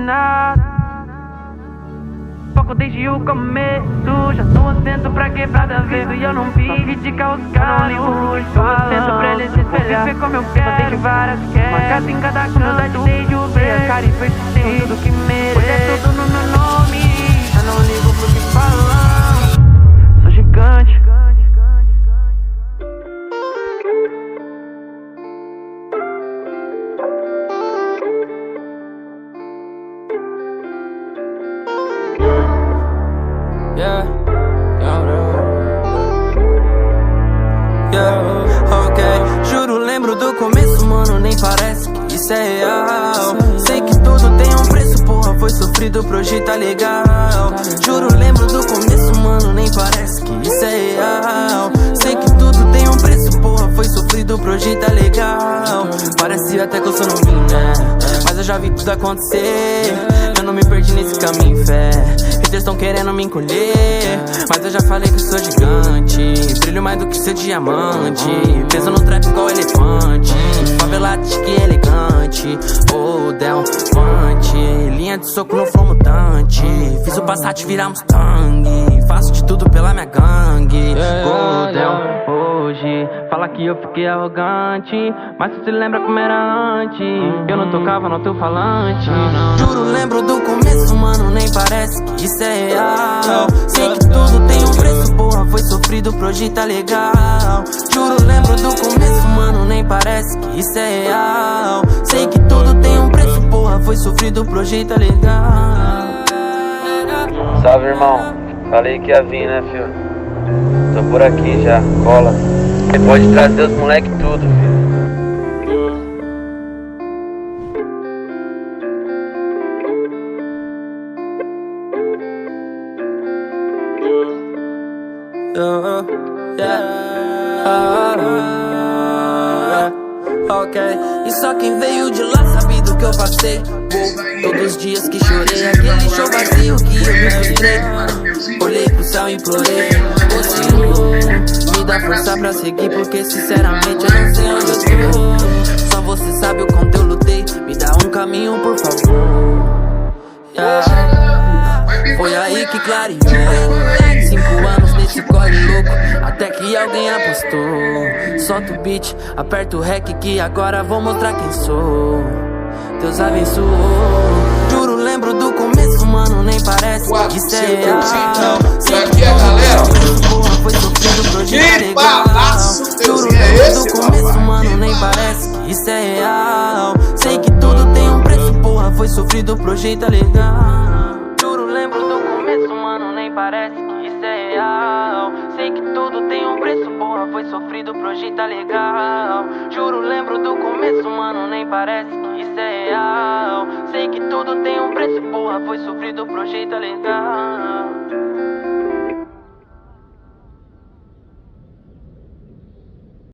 nada. Foco desde o começo, já tô atento pra quebrada ver. E eu não vi criticar os caras, tô atento pra eles espelhar. Viver como eu quero, desde várias quedas, marcado em cada canto, desde o ver. Cara e persistente, tudo que mereço. Hoje é tudo no meu nome, eu não ligo pro que falam. Sou gigante. Yeah, ok. Juro, lembro do começo, mano, nem parece que isso é real. Sei que tudo tem um preço, porra, foi sofrido pro hoje tá legal. Juro, lembro do começo, mano, nem parece que isso é real. Sei que tudo tem um preço, porra, foi sofrido pro hoje tá legal. Parece até que eu sou novinho, né? Mas eu já vi tudo acontecer. Eu não me perdi nesse caminho, fé. Eles tão querendo me encolher, mas eu já falei que sou gigante. Brilho mais do que seu diamante. Peso no trap igual elefante. Favelado que elegante. Oh, Del Fante. Linha de soco no flow mutante. Fiz o Passat virar Mustang. Faço de tudo pela minha gangue. Oh, Del, hoje fala que eu fiquei arrogante, mas tu se lembra como era antes. Eu não tocava no teu falante. Juro, lembro do começo, mano, nem parece que isso é real. Sei que tudo tem um preço, porra, foi sofrido pro hoje tá legal. Juro, lembro do começo, mano, nem parece que isso é real. Sei que tudo tem um preço, porra, foi sofrido pro hoje tá legal. Salve, irmão. Falei que ia vir, né, filho? Tô por aqui já, cola. Você pode trazer os moleque tudo, filho. Ok, e só quem veio de lá sabe do que eu passei. Todos os dias que chorei, aquele show vazio que eu me frustrei. Olhei pro céu e implorei, ô Senhor, me dá força pra seguir, porque sinceramente eu não sei onde eu tô. Só você sabe o quanto eu lutei, me dá um caminho por favor. Foi aí que clareou. 5 anos nesse corre louco, até que alguém apostou. Solta o beat, aperta o rec que agora vou mostrar quem sou. Deus abençoou. Juro, lembro do começo, mano, nem parece que isso é real. Sei que a galera, porra, foi sofrido pro hoje tá legal. Juro, lembro do começo, mano, nem parece que isso é real. Sei que tudo tem um preço, porra, foi sofrido pro hoje tá legal. Juro, lembro do começo, mano, nem parece que isso é real. Sei que tudo tem um preço, porra, foi sofrido pro hoje tá legal. Juro, lembro do começo, mano, nem parece que isso é real. Sei que tudo tem um preço, porra, foi sofrido pro hoje tá legal.